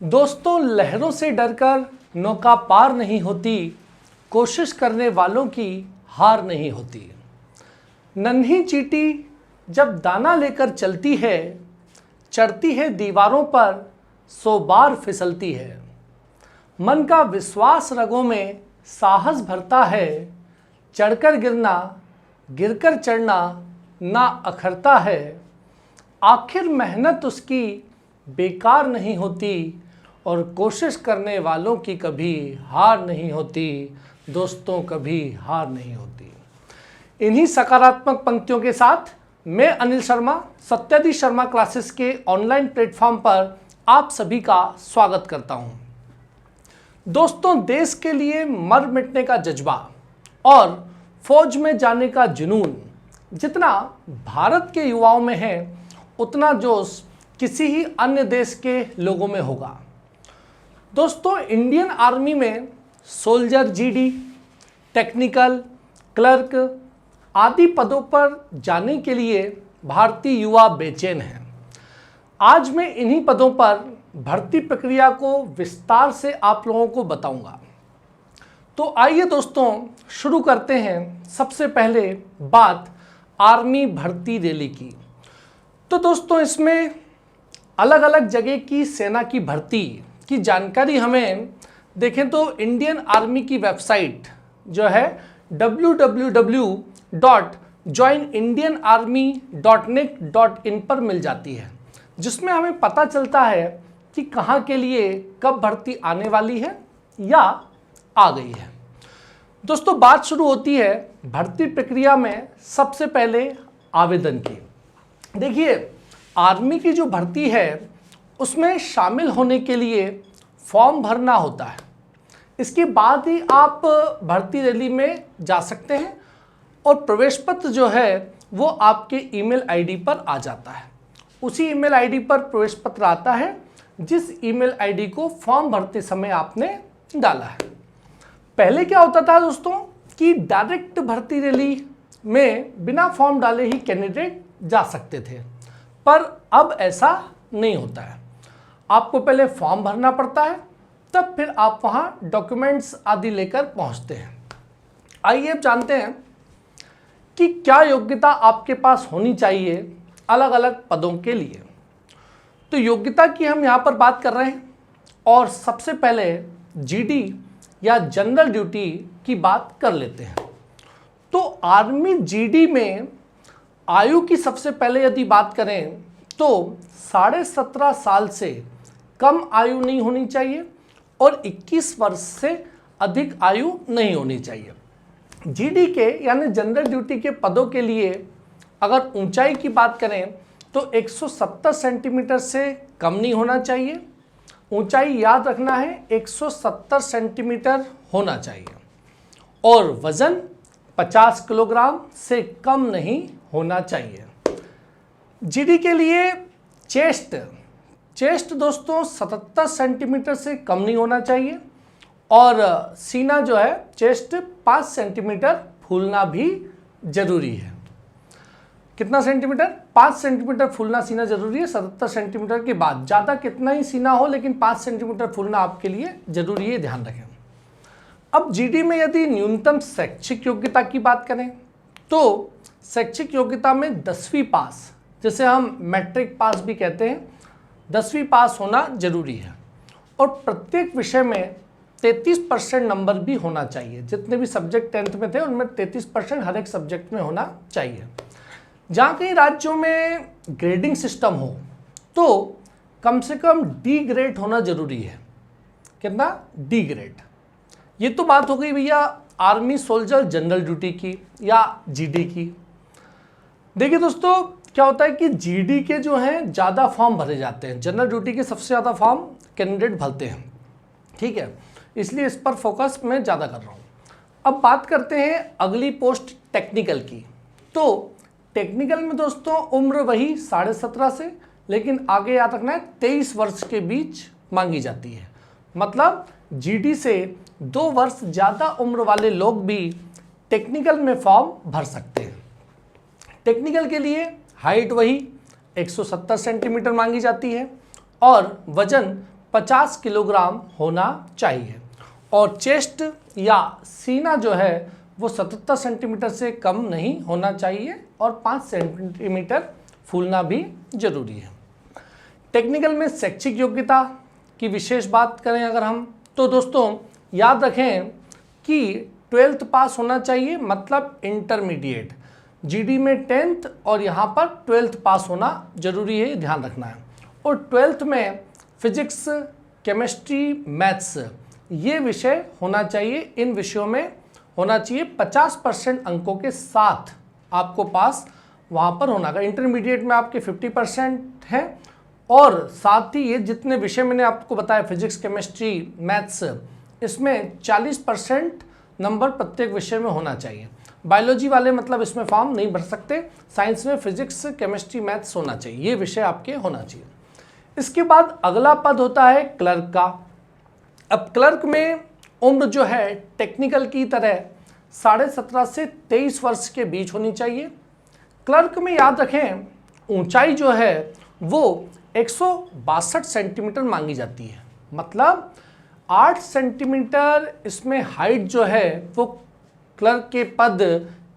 दोस्तों, लहरों से डरकर नौका पार नहीं होती, कोशिश करने वालों की हार नहीं होती। नन्ही चींटी जब दाना लेकर चलती है, चढ़ती है दीवारों पर 100 बार फिसलती है। मन का विश्वास रगों में साहस भरता है, चढ़कर गिरना गिरकर चढ़ना ना अखरता है। आखिर मेहनत उसकी बेकार नहीं होती और कोशिश करने वालों की कभी हार नहीं होती। दोस्तों, कभी हार नहीं होती। इन्हीं सकारात्मक पंक्तियों के साथ मैं अनिल शर्मा सत्यादि शर्मा क्लासेस के ऑनलाइन प्लेटफॉर्म पर आप सभी का स्वागत करता हूं। दोस्तों, देश के लिए मर मिटने का जज्बा और फौज में जाने का जुनून जितना भारत के युवाओं में है, उतना जोश किसी ही अन्य देश के लोगों में होगा। दोस्तों, इंडियन आर्मी में सोल्जर, जीडी, टेक्निकल, क्लर्क आदि पदों पर जाने के लिए भारतीय युवा बेचैन हैं। आज मैं इन्हीं पदों पर भर्ती प्रक्रिया को विस्तार से आप लोगों को बताऊंगा। तो आइए दोस्तों, शुरू करते हैं। सबसे पहले बात आर्मी भर्ती रैली की। तो दोस्तों, इसमें अलग अलग जगह की सेना की भर्ती की जानकारी हमें देखें तो इंडियन आर्मी की वेबसाइट जो है www.joinindianarmy.nic.in पर मिल जाती है, जिसमें हमें पता चलता है कि कहाँ के लिए कब भर्ती आने वाली है या आ गई है। दोस्तों, बात शुरू होती है भर्ती प्रक्रिया में सबसे पहले आवेदन की। देखिए, आर्मी की जो भर्ती है उसमें शामिल होने के लिए फॉर्म भरना होता है। इसके बाद ही आप भर्ती रैली में जा सकते हैं और प्रवेश पत्र जो है वो आपके ईमेल आईडी पर आ जाता है। उसी ईमेल आईडी पर प्रवेश पत्र आता है जिस ईमेल आईडी को फॉर्म भरते समय आपने डाला है। पहले क्या होता था दोस्तों कि डायरेक्ट भर्ती रैली में बिना फॉर्म डाले ही कैंडिडेट जा सकते थे, पर अब ऐसा नहीं होता है। आपको पहले फॉर्म भरना पड़ता है, तब फिर आप वहाँ डॉक्यूमेंट्स आदि लेकर पहुँचते हैं। आइए अब जानते हैं कि क्या योग्यता आपके पास होनी चाहिए अलग अलग पदों के लिए। तो योग्यता की हम यहाँ पर बात कर रहे हैं और सबसे पहले जीडी या जनरल ड्यूटी की बात कर लेते हैं। तो आर्मी जीडी में आयु की सबसे पहले यदि बात करें तो 17.5 साल से कम आयु नहीं होनी चाहिए और 21 वर्ष से अधिक आयु नहीं होनी चाहिए। जीडी के यानी जनरल ड्यूटी के पदों के लिए अगर ऊंचाई की बात करें तो 170 सेंटीमीटर से कम नहीं होना चाहिए। ऊंचाई याद रखना है 170 सेंटीमीटर होना चाहिए और वजन 50 किलोग्राम से कम नहीं होना चाहिए। जीडी के लिए चेस्ट दोस्तों 77 सेंटीमीटर से कम नहीं होना चाहिए और सीना जो है चेस्ट 5 सेंटीमीटर फूलना भी जरूरी है। कितना सेंटीमीटर? 5 सेंटीमीटर फूलना सीना जरूरी है। 77 सेंटीमीटर के बाद ज़्यादा कितना ही सीना हो, लेकिन 5 सेंटीमीटर फूलना आपके लिए जरूरी है, ध्यान रखें। अब जीडी में यदि न्यूनतम शैक्षिक योग्यता की बात करें तो शैक्षिक योग्यता में 10वीं पास, जिसे हम मैट्रिक पास भी कहते हैं, 10वीं पास होना जरूरी है और प्रत्येक विषय में 33% नंबर भी होना चाहिए। जितने भी सब्जेक्ट 10th में थे उनमें 33% हर एक सब्जेक्ट में होना चाहिए। जहाँ कई राज्यों में ग्रेडिंग सिस्टम हो तो कम से कम डी ग्रेड होना जरूरी है। कितना? D grade. ये तो बात हो गई भैया आर्मी सोल्जर जनरल ड्यूटी की या जीडी की। देखिए दोस्तों, क्या होता है कि जीडी के जो हैं ज़्यादा फॉर्म भरे जाते हैं, जनरल ड्यूटी के सबसे ज़्यादा फॉर्म कैंडिडेट भरते हैं, ठीक है, इसलिए इस पर फोकस मैं ज़्यादा कर रहा हूँ। अब बात करते हैं अगली पोस्ट टेक्निकल की। तो टेक्निकल में दोस्तों उम्र वही 17.5 से, लेकिन आगे याद रखना है 23 वर्ष के बीच मांगी जाती है। मतलब जीडी से 2 वर्ष ज़्यादा उम्र वाले लोग भी टेक्निकल में फॉर्म भर सकते हैं। टेक्निकल के लिए हाइट वही 170 सेंटीमीटर मांगी जाती है और वजन 50 किलोग्राम होना चाहिए और चेस्ट या सीना जो है वो 77 सेंटीमीटर से कम नहीं होना चाहिए और 5 सेंटीमीटर फूलना भी जरूरी है। टेक्निकल में शैक्षिक योग्यता की विशेष बात करें अगर हम, तो दोस्तों याद रखें कि 12th पास होना चाहिए, मतलब इंटरमीडिएट। जीडी में 10th और यहाँ पर 12th पास होना जरूरी है, ध्यान रखना है। और 12th में फिजिक्स, केमिस्ट्री, मैथ्स ये विषय होना चाहिए। इन विषयों में होना चाहिए 50% अंकों के साथ आपको पास वहाँ पर होना है। इंटरमीडिएट में आपके 50% है और साथ ही ये जितने विषय मैंने आपको बताया, फिजिक्स, केमिस्ट्री, मैथ्स, इसमें 40% नंबर प्रत्येक विषय में होना चाहिए। बायोलॉजी वाले मतलब इसमें फॉर्म नहीं भर सकते। साइंस में फिजिक्स, केमिस्ट्री, मैथ्स होना चाहिए, ये विषय आपके होना चाहिए। इसके बाद अगला पद होता है क्लर्क का। अब क्लर्क में उम्र जो है टेक्निकल की तरह 17.5 से 23 वर्ष के बीच होनी चाहिए। क्लर्क में याद रखें ऊंचाई जो है वो 162 सेंटीमीटर मांगी जाती है, मतलब 8 सेंटीमीटर इसमें हाइट जो है वो क्लर्क के पद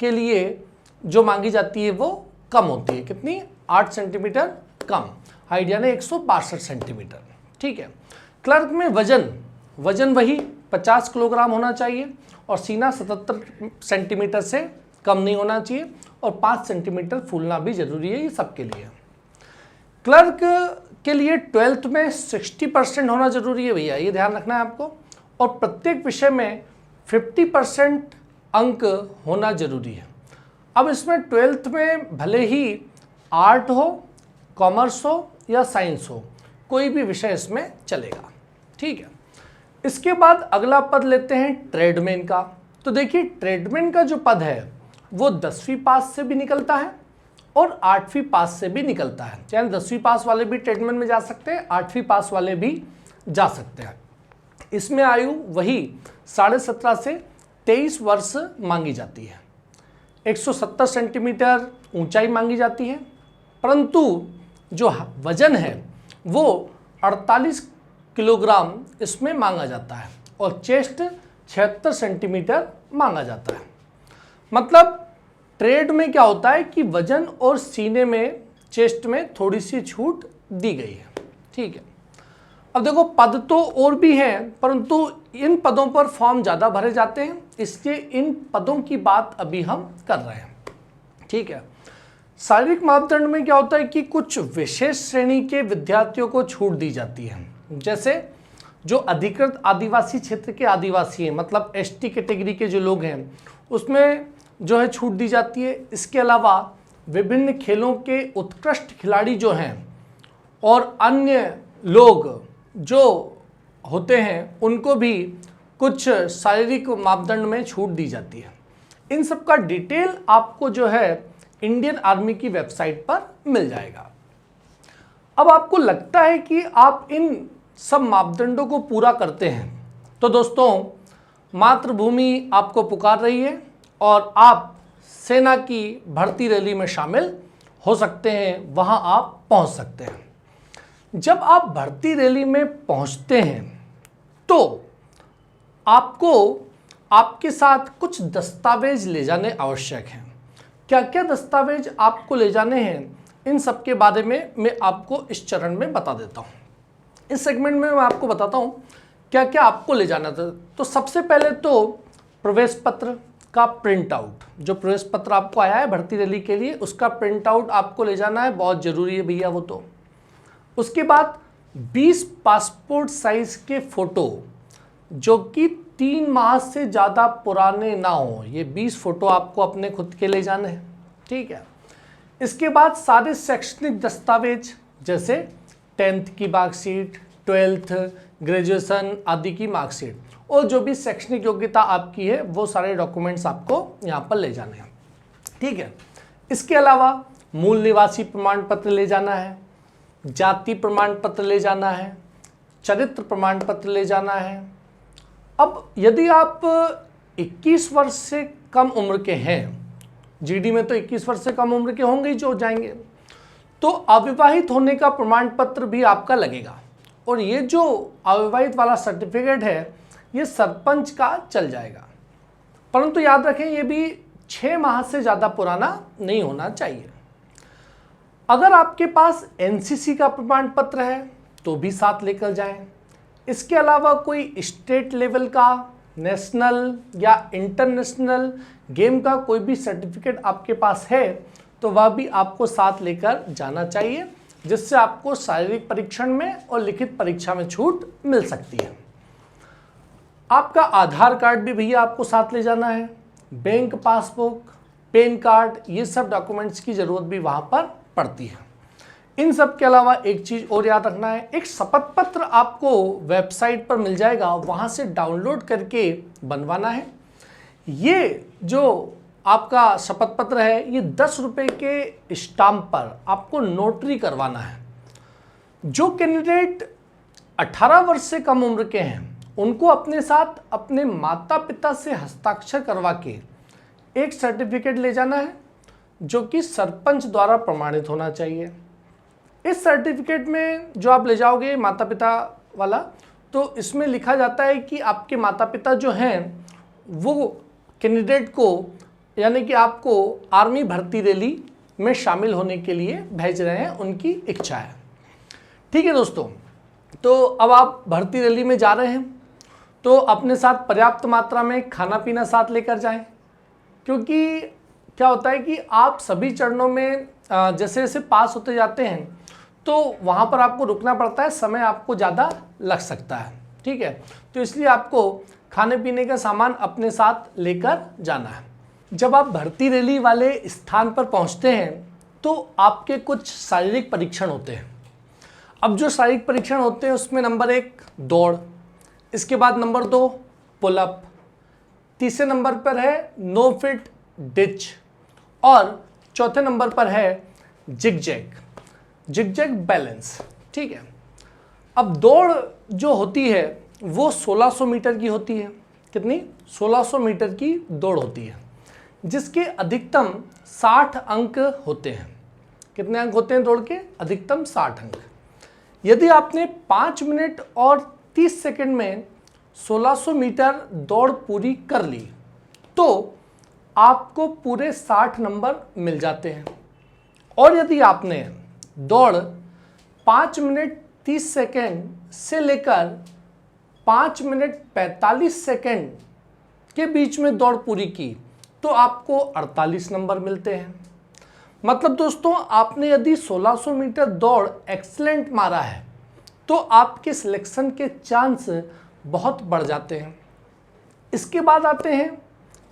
के लिए जो मांगी जाती है वो कम होती है। कितनी? 8 सेंटीमीटर कम हाइट, यानी 162 सेंटीमीटर। ठीक है। क्लर्क में वजन वही 50 किलोग्राम होना चाहिए और सीना 77 सेंटीमीटर से कम नहीं होना चाहिए और 5 सेंटीमीटर फूलना भी जरूरी है, ये सबके लिए। क्लर्क के लिए 12th में 60% होना जरूरी है भैया, ये ध्यान रखना है आपको। और प्रत्येक विषय में 50% अंक होना जरूरी है। अब इसमें 12th में भले ही आर्ट हो, कॉमर्स हो या साइंस हो, कोई भी विषय इसमें चलेगा। ठीक है। इसके बाद अगला पद लेते हैं ट्रेडमैन का। तो देखिए ट्रेडमैन का जो पद है वो 10वीं पास से भी निकलता है और 8वीं पास से भी निकलता है। यानी 10वीं पास वाले भी ट्रेडमैन में जा सकते हैं, 8वीं पास वाले भी जा सकते हैं। इसमें आयु वही 17.5 से 23 वर्ष मांगी जाती है। 170 सेंटीमीटर ऊंचाई मांगी जाती है, परंतु जो वजन है वो 48 किलोग्राम इसमें मांगा जाता है और चेस्ट 76 सेंटीमीटर मांगा जाता है। मतलब ट्रेड में क्या होता है कि वजन और सीने में, चेस्ट में थोड़ी सी छूट दी गई है। ठीक है। अब देखो पद तो और भी हैं, परंतु इन पदों पर फॉर्म ज़्यादा भरे जाते हैं, इसलिए इन पदों की बात अभी हम कर रहे हैं। ठीक है। शारीरिक मापदंड में क्या होता है कि कुछ विशेष श्रेणी के विद्यार्थियों को छूट दी जाती है, जैसे जो अधिकृत आदिवासी क्षेत्र के आदिवासी हैं, मतलब एसटी कैटेगरी के जो लोग हैं, उसमें जो है छूट दी जाती है। इसके अलावा विभिन्न खेलों के उत्कृष्ट खिलाड़ी जो हैं और अन्य लोग जो होते हैं उनको भी कुछ शारीरिक मापदंड में छूट दी जाती है। इन सब का डिटेल आपको जो है इंडियन आर्मी की वेबसाइट पर मिल जाएगा। अब आपको लगता है कि आप इन सब मापदंडों को पूरा करते हैं, तो दोस्तों मातृभूमि आपको पुकार रही है और आप सेना की भर्ती रैली में शामिल हो सकते हैं, वहां आप पहुंच सकते हैं। जब आप भर्ती रैली में पहुंचते हैं तो आपको आपके साथ कुछ दस्तावेज ले जाने आवश्यक हैं। क्या क्या दस्तावेज आपको ले जाने हैं, इन सब के बारे में मैं आपको इस चरण में बता देता हूं। इस सेगमेंट में मैं आपको बताता हूं क्या क्या आपको ले जाना था। तो सबसे पहले तो प्रवेश पत्र का प्रिंट आउट, जो प्रवेश पत्र आपको आया है भर्ती रैली के लिए, उसका प्रिंट आउट आपको ले जाना है, बहुत ज़रूरी है भैया वो तो। उसके बाद 20 पासपोर्ट साइज के फ़ोटो जो कि 3 माह से ज़्यादा पुराने ना हो, ये 20 फ़ोटो आपको अपने खुद के ले जाने हैं। ठीक है। इसके बाद सारे शैक्षणिक दस्तावेज जैसे 10th की मार्कशीट, 12th, ग्रेजुएशन आदि की मार्कशीट और जो भी शैक्षणिक योग्यता आपकी है वो सारे डॉक्यूमेंट्स आपको यहाँ पर ले जाने हैं। ठीक है। इसके अलावा मूल निवासी प्रमाण पत्र ले जाना है, जाति प्रमाण पत्र ले जाना है, चरित्र प्रमाण पत्र ले जाना है। अब यदि आप 21 वर्ष से कम उम्र के हैं, जीडी में तो 21 वर्ष से कम उम्र के होंगे ही जो जाएंगे, तो अविवाहित होने का प्रमाण पत्र भी आपका लगेगा और ये जो अविवाहित वाला सर्टिफिकेट है ये सरपंच का चल जाएगा, परंतु याद रखें ये भी 6 माह से ज़्यादा पुराना नहीं होना चाहिए। अगर आपके पास एनसीसी का प्रमाण पत्र है तो भी साथ लेकर जाएं। इसके अलावा कोई स्टेट लेवल का, नेशनल या इंटरनेशनल गेम का कोई भी सर्टिफिकेट आपके पास है तो वह भी आपको साथ लेकर जाना चाहिए, जिससे आपको शारीरिक परीक्षण में और लिखित परीक्षा में छूट मिल सकती है। आपका आधार कार्ड भी भैया आपको साथ ले जाना है, बैंक पासबुक, पैन कार्ड, ये सब डॉक्यूमेंट्स की ज़रूरत भी वहाँ पर पड़ती है। इन सब के अलावा एक चीज़ और याद रखना है, एक शपथ पत्र आपको वेबसाइट पर मिल जाएगा, वहाँ से डाउनलोड करके बनवाना है। ये जो आपका शपथ पत्र है ये 10 रुपये के स्टाम्प पर आपको नोटरी करवाना है। जो कैंडिडेट 18 वर्ष से कम उम्र के हैं उनको अपने साथ अपने माता पिता से हस्ताक्षर करवा के एक सर्टिफिकेट ले जाना है जो कि सरपंच द्वारा प्रमाणित होना चाहिए। इस सर्टिफिकेट में जो आप ले जाओगे माता पिता वाला, तो इसमें लिखा जाता है कि आपके माता पिता जो हैं वो कैंडिडेट को यानी कि आपको आर्मी भर्ती रैली में शामिल होने के लिए भेज रहे हैं, उनकी इच्छा है। ठीक है दोस्तों, तो अब आप भर्ती रैली में जा रहे हैं तो अपने साथ पर्याप्त मात्रा में खाना पीना साथ लेकर जाएं, क्योंकि क्या होता है कि आप सभी चरणों में जैसे जैसे पास होते जाते हैं तो वहाँ पर आपको रुकना पड़ता है, समय आपको ज़्यादा लग सकता है। ठीक है, तो इसलिए आपको खाने पीने का सामान अपने साथ लेकर जाना है। जब आप भर्ती रैली वाले स्थान पर पहुँचते हैं तो आपके कुछ शारीरिक परीक्षण होते हैं। अब जो शारीरिक परीक्षण होते हैं उसमें नंबर 1 दौड़, इसके बाद नंबर 2 पुलअप, तीसरे नंबर पर है नो फिट डिच और चौथे नंबर पर है जिगजैग बैलेंस। ठीक है, अब दौड़ जो होती है वो 1600 मीटर की होती है। कितनी? 1600 मीटर की दौड़ होती है, जिसके अधिकतम 60 अंक होते हैं। कितने अंक होते हैं दौड़ के? अधिकतम 60 अंक। यदि आपने 5 मिनट और 30 सेकंड में 1600 मीटर दौड़ पूरी कर ली तो आपको पूरे 60 नंबर मिल जाते हैं। और यदि आपने दौड़ 5 मिनट 30 सेकंड से लेकर 5 मिनट 45 सेकंड के बीच में दौड़ पूरी की तो आपको 48 नंबर मिलते हैं। मतलब दोस्तों, आपने यदि 1600 मीटर दौड़ एक्सीलेंट मारा है तो आपके सिलेक्शन के चांस बहुत बढ़ जाते हैं। इसके बाद आते हैं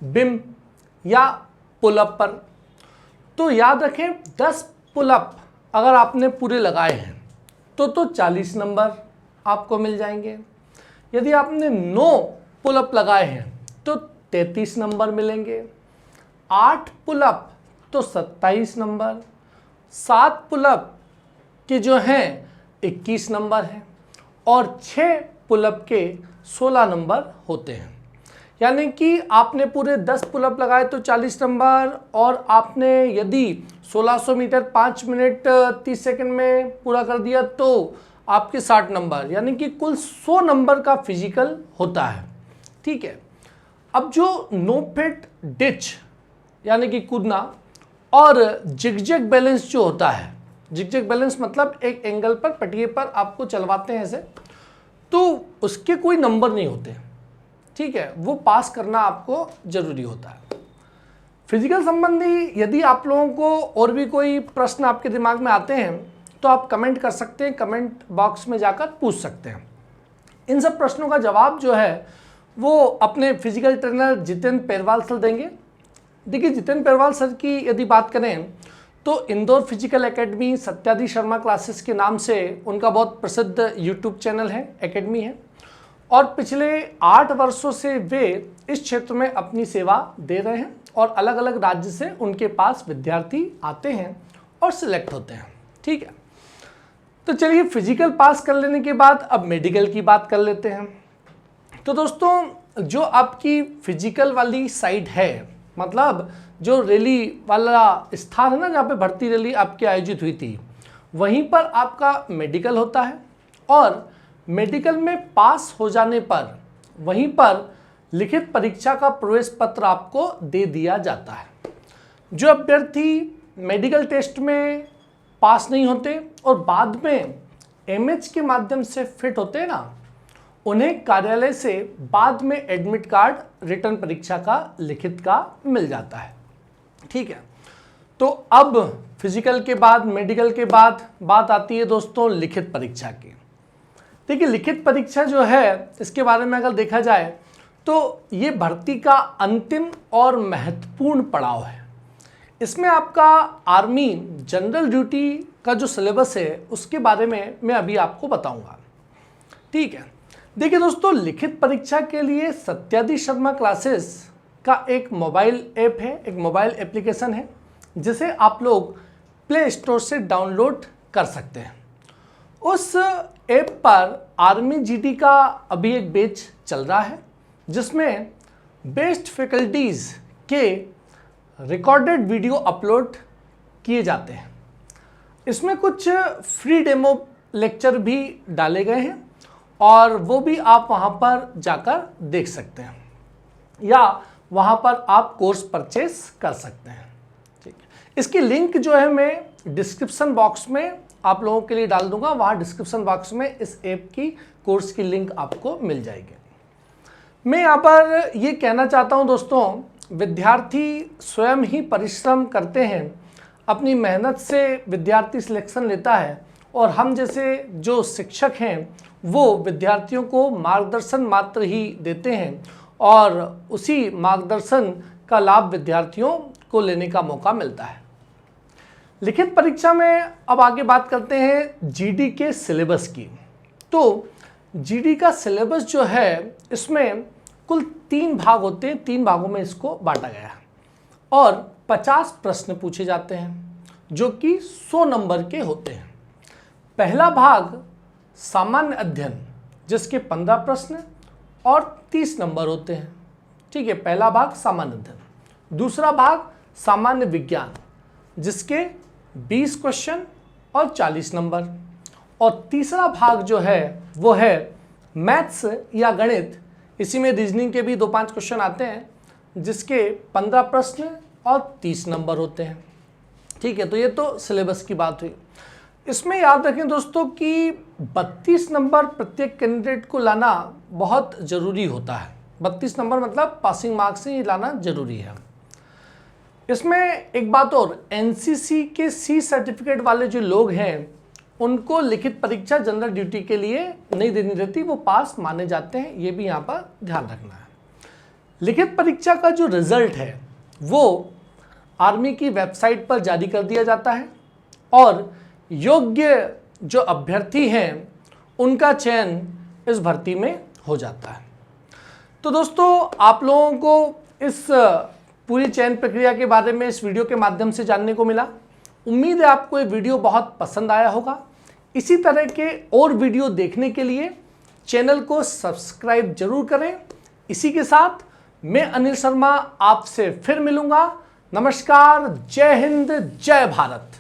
बिम या पुलअप पर। तो याद रखें 10 पुलअप अगर आपने पूरे लगाए हैं तो 40 नंबर आपको मिल जाएंगे। यदि आपने 9 पुलअप लगाए हैं तो 33 नंबर मिलेंगे। 8 पुलअप तो 27 नंबर, 7 पुलअप के जो हैं 21 नंबर हैं और 6 पुलअप के 16 नंबर होते हैं। यानी कि आपने पूरे 10 पुलअप लगाए तो 40 नंबर, और आपने यदि 1600 मीटर 5 मिनट 30 सेकंड में पूरा कर दिया तो आपके 60 नंबर, यानी कि कुल 100 नंबर का फिजिकल होता है। ठीक है, अब जो नो फिट डिच यानी कि कूदना और जिगजैग बैलेंस जो होता है, जिगजैग बैलेंस मतलब एक एंगल पर पटिए पर आपको चलवाते हैं ऐसे, तो उसके कोई नंबर नहीं होते। ठीक है, वो पास करना आपको ज़रूरी होता है। फिजिकल संबंधी यदि आप लोगों को और भी कोई प्रश्न आपके दिमाग में आते हैं तो आप कमेंट कर सकते हैं, कमेंट बॉक्स में जाकर पूछ सकते हैं। इन सब प्रश्नों का जवाब जो है वो अपने physical trainer Jitendra Perwal sir देंगे। देखिए, जितेंद्र पेरवाल सर की यदि बात करें तो Indore physical academy Satyadi Sharma classes के नाम से उनका बहुत प्रसिद्ध यूट्यूब चैनल है, एकेडमी है, और पिछले 8 वर्षों से वे इस क्षेत्र में अपनी सेवा दे रहे हैं और अलग अलग राज्य से उनके पास विद्यार्थी आते हैं और सिलेक्ट होते हैं। ठीक है, तो चलिए फिजिकल पास कर लेने के बाद अब मेडिकल की बात कर लेते हैं। तो दोस्तों, जो आपकी फिजिकल वाली साइड है, मतलब जो रैली वाला स्थान है ना जहाँ पे भर्ती रैली आपकी आयोजित हुई थी, वहीं पर आपका मेडिकल होता है। और मेडिकल में पास हो जाने पर वहीं पर लिखित परीक्षा का प्रवेश पत्र आपको दे दिया जाता है। जो अभ्यर्थी मेडिकल टेस्ट में पास नहीं होते और बाद में एमएच के माध्यम से फिट होते हैं ना, उन्हें कार्यालय से बाद में एडमिट कार्ड रिटर्न परीक्षा का लिखित का मिल जाता है। ठीक है, तो अब फिजिकल के बाद मेडिकल के बाद बात आती है दोस्तों लिखित परीक्षा की। देखिए लिखित परीक्षा जो है इसके बारे में अगर देखा जाए तो ये भर्ती का अंतिम और महत्वपूर्ण पड़ाव है। इसमें आपका आर्मी जनरल ड्यूटी का जो सिलेबस है उसके बारे में मैं अभी आपको बताऊंगा। ठीक है, देखिए दोस्तों लिखित परीक्षा के लिए सत्यादि शर्मा क्लासेस का एक मोबाइल ऐप है, एक मोबाइल एप्लीकेशन है जिसे आप लोग प्ले स्टोर से डाउनलोड कर सकते हैं। उस ऐप पर आर्मी जीडी का अभी एक बैच चल रहा है जिसमें बेस्ट फैकल्टीज़ के रिकॉर्डेड वीडियो अपलोड किए जाते हैं। इसमें कुछ फ्री डेमो लेक्चर भी डाले गए हैं और वो भी आप वहाँ पर जाकर देख सकते हैं या वहाँ पर आप कोर्स परचेस कर सकते हैं। ठीक है, इसकी लिंक जो है मैं डिस्क्रिप्शन बॉक्स में आप लोगों के लिए डाल दूंगा। वहाँ डिस्क्रिप्शन बॉक्स में इस ऐप की कोर्स की लिंक आपको मिल जाएगी। मैं यहाँ पर ये कहना चाहता हूँ दोस्तों, विद्यार्थी स्वयं ही परिश्रम करते हैं, अपनी मेहनत से विद्यार्थी सिलेक्शन लेता है और हम जैसे जो शिक्षक हैं वो विद्यार्थियों को मार्गदर्शन मात्र ही देते हैं और उसी मार्गदर्शन का लाभ विद्यार्थियों को लेने का मौका मिलता है। लिखित परीक्षा में अब आगे बात करते हैं जीडी के सिलेबस की। तो जीडी का सिलेबस जो है इसमें कुल 3 भाग होते हैं, 3 भागों में इसको बांटा गया है और 50 प्रश्न पूछे जाते हैं जो कि 100 नंबर के होते हैं। पहला भाग सामान्य अध्ययन जिसके 15 प्रश्न और 30 नंबर होते हैं। ठीक है, पहला भाग सामान्य अध्ययन। दूसरा भाग सामान्य विज्ञान जिसके 20 क्वेश्चन और 40 नंबर। और तीसरा भाग जो है वो है मैथ्स या गणित, इसी में रीजनिंग के भी 2-5 क्वेश्चन आते हैं जिसके 15 प्रश्न और 30 नंबर होते हैं। ठीक है, तो ये तो सिलेबस की बात हुई। इसमें याद रखें दोस्तों कि 32 नंबर प्रत्येक कैंडिडेट को लाना बहुत ज़रूरी होता है। 32 नंबर मतलब पासिंग मार्क्स ही लाना ज़रूरी है। इसमें एक बात और, एनसीसी के सी सर्टिफिकेट वाले जो लोग हैं उनको लिखित परीक्षा जनरल ड्यूटी के लिए नहीं देनी रहती, वो पास माने जाते हैं, ये भी यहाँ पर ध्यान रखना है। लिखित परीक्षा का जो रिजल्ट है वो आर्मी की वेबसाइट पर जारी कर दिया जाता है और योग्य जो अभ्यर्थी हैं उनका चयन इस भर्ती में हो जाता है। तो दोस्तों आप लोगों को इस पूरी चयन प्रक्रिया के बारे में इस वीडियो के माध्यम से जानने को मिला। उम्मीद है आपको ये वीडियो बहुत पसंद आया होगा। इसी तरह के और वीडियो देखने के लिए चैनल को सब्सक्राइब जरूर करें। इसी के साथ मैं अनिल शर्मा आपसे फिर मिलूंगा। नमस्कार, जय हिंद, जय भारत।